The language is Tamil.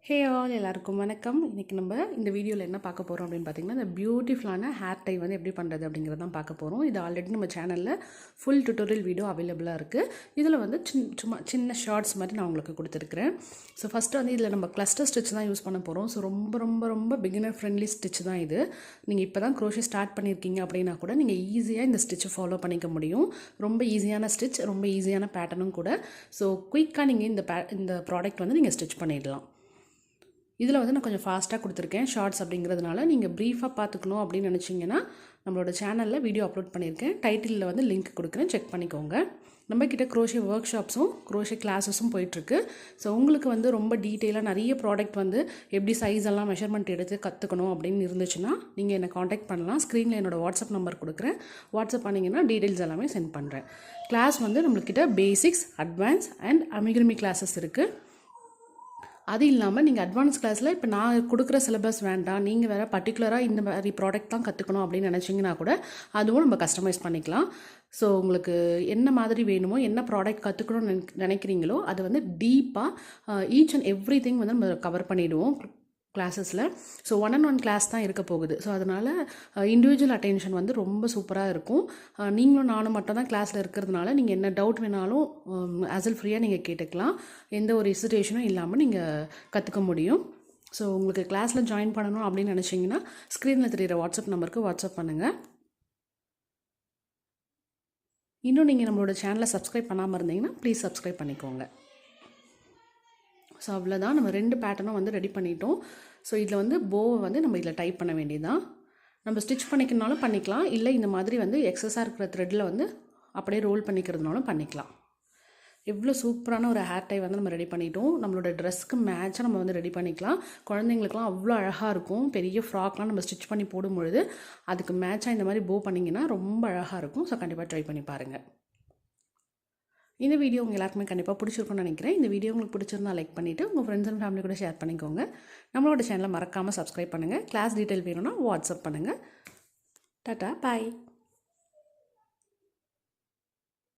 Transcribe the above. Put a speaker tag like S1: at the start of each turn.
S1: ஹே ஆல் எல்லாருக்கும் வணக்கம். இன்றைக்கி நம்ம இந்த வீடியோவில் என்ன பார்க்க போகிறோம் அப்படின்னு பார்த்தீங்கன்னா, இந்த பியூட்டிஃபுல்லான ஹேர் டை வந்து எப்படி பண்ணுறது அப்படிங்கிறது தான் பார்க்க போகிறோம். இது ஆல்ரெடி நம்ம சேனலில் ஃபுல் டுட்டோரியல் வீடியோ அவைலபிளாக இருக்குது. இதில் வந்து சும்மா சின்ன ஷார்ட்ஸ் மாதிரி நான் உங்களுக்கு கொடுத்துருக்குறேன். ஸோ ஃபஸ்ட்டு வந்து இதில் நம்ம கிளஸ்டர் ஸ்டிச் தான் யூஸ் பண்ண போகிறோம். ஸோ ரொம்ப பிகினர் ஃப்ரெண்ட்லி ஸ்டிச் தான் இது. நீங்கள் இப்போ தான் க்ரோஷே ஸ்டார்ட் பண்ணியிருக்கீங்க அப்படின்னா கூட நீங்கள் ஈஸியாக இந்த ஸ்டிச்சை ஃபாலோ பண்ணிக்க முடியும். ரொம்ப ஈஸியான ஸ்டிச், ரொம்ப ஈஸியான பேட்டர்னும் கூட. ஸோ குயிக்காக நீங்கள் இந்த ப்ராடக்ட் வந்து நீங்கள் ஸ்டிச் பண்ணிடலாம். இதில் வந்து நான் கொஞ்சம் ஃபாஸ்ட்டாக கொடுத்துருக்கேன் ஷார்ட்ஸ் அப்படிங்கிறதுனால. நீங்கள் ப்ரீஃபாக பார்த்துக்கணும் அப்படின்னு நினச்சிங்கன்னா நம்மளோட சேனலில் வீடியோ அப்லோட் பண்ணியிருக்கேன். டைட்டிலில் வந்து லிங்க் கொடுக்குறேன், செக் பண்ணிக்கோங்க. நம்மக்கிட்ட க்ரோஷே ஒர்க் ஷாப்ஸும் க்ரோஷே கிளாஸஸும் போயிட்டுருக்கு. ஸோ உங்களுக்கு வந்து ரொம்ப டீட்டெயிலாக நிறைய ப்ராடக்ட் வந்து எப்படி சைஸ் எல்லாம் மெஷர்மெண்ட் எடுத்து கற்றுக்கணும் அப்படின்னு இருந்துச்சுன்னா நீங்கள் என்னை காண்டாக்ட் பண்ணலாம். ஸ்க்ரீனில் என்னோடய வாட்ஸ்அப் நம்பர் கொடுக்குறேன். வாட்ஸ்அப் பண்ணிங்கன்னா டீட்டெயில்ஸ் எல்லாமே சென்ட் பண்ணுறேன். கிளாஸ் வந்து நம்மளுக்கிட்ட பேசிக்ஸ், அட்வான்ஸ் அண்ட் அமிகிருமி கிளாஸஸ் இருக்குது. அது இல்லாமல் நீங்கள் அட்வான்ஸ் கிளாஸில் இப்போ நான் கொடுக்குற சிலபஸ் வேண்டாம், நீங்கள் வேறு பர்டிகுலராக இந்த மாதிரி ப்ராடக்ட் தான் கற்றுக்கணும் அப்படின்னு நினச்சிங்கன்னா கூட அதுவும் நம்ம கஸ்டமைஸ் பண்ணிக்கலாம். ஸோ உங்களுக்கு என்ன மாதிரி வேணுமோ, என்ன ப்ராடக்ட் கற்றுக்கணும்னு நினைக்கிறீங்களோ அது வந்து டீப்பாக ஈச் அண்ட் எவ்ரி திங் வந்து நம்ம கவர் பண்ணிவிடுவோம் கிளாஸஸில். ஸோ 1-on-1 கிளாஸ் தான் இருக்க போகுது. ஸோ அதனால் இண்டிவிஜுவல் அட்டென்ஷன் வந்து ரொம்ப சூப்பராக இருக்கும். நீங்களும் நானும் மட்டும் தான் கிளாஸில் இருக்கிறதுனால நீங்கள் என்ன டவுட் வேணாலும் ஆசல் ஃப்ரீயாக நீங்கள் கேட்டுக்கலாம். எந்த ஒரு ஹெசிடேஷனும் இல்லாமல் நீங்கள் கற்றுக்க முடியும். ஸோ உங்களுக்கு கிளாஸில் ஜாயின் பண்ணணும் அப்படின்னு நினச்சிங்கன்னா ஸ்க்ரீனில் தெரிகிற வாட்ஸ்அப் நம்பருக்கு வாட்ஸ்அப் பண்ணுங்கள். இன்னும் நீங்கள் நம்மளோட சேனலை சப்ஸ்கிரைப் பண்ணாமல் இருந்தீங்கன்னா ப்ளீஸ் சப்ஸ்கிரைப் பண்ணிக்கோங்க. ஸோ அவ்வளோதான், நம்ம 2 பேட்டர்னும் வந்து ரெடி பண்ணிட்டோம். ஸோ இதில் வந்து போவை வந்து நம்ம இதில் டைப் பண்ண வேண்டியதுதான். நம்ம ஸ்டிச் பண்ணிக்கணுனாலும் பண்ணிக்கலாம், இல்லை இந்த மாதிரி வந்து எக்ஸஸாக இருக்கிற த்ரெட்டில் வந்து அப்படியே ரோல் பண்ணிக்கிறதுனாலும் பண்ணிக்கலாம். எவ்வளோ சூப்பரான ஒரு ஹேர் டை வந்து நம்ம ரெடி பண்ணிட்டோம். நம்மளோட ட்ரெஸ்க்கு மேட்சாக நம்ம வந்து ரெடி பண்ணிக்கலாம். குழந்தைங்களுக்குலாம் அவ்வளோ அழகாக இருக்கும். பெரிய ஃப்ராக்லாம் நம்ம ஸ்டிச் பண்ணி போடும்பொழுது அதுக்கு மேட்சாக இந்த மாதிரி போ பண்ணிங்கன்னா ரொம்ப அழகாக இருக்கும். ஸோ கண்டிப்பாக ட்ரை பண்ணி பாருங்கள். இந்த வீடியோ உங்கள் எல்லாருக்குமே கண்டிப்பாக பிடிச்சிருக்கும்னு நினைக்கிறேன். இந்த வீடியோ உங்களுக்கு பிடிச்சிருந்தா லைக் பண்ணிவிட்டு உங்கள் ஃப்ரெண்ட்ஸ் அண்ட் ஃபேமிலி கூட ஷேர் பண்ணிக்கோங்க. நம்மளோட சேனலை மறக்காமல் சப்ஸ்கிரைப் பண்ணுங்கள். கிளாஸ் டீட்டெயில் வேணும்னா வாட்ஸ்அப் பண்ணுங்கள். டாட்டா, பாய்.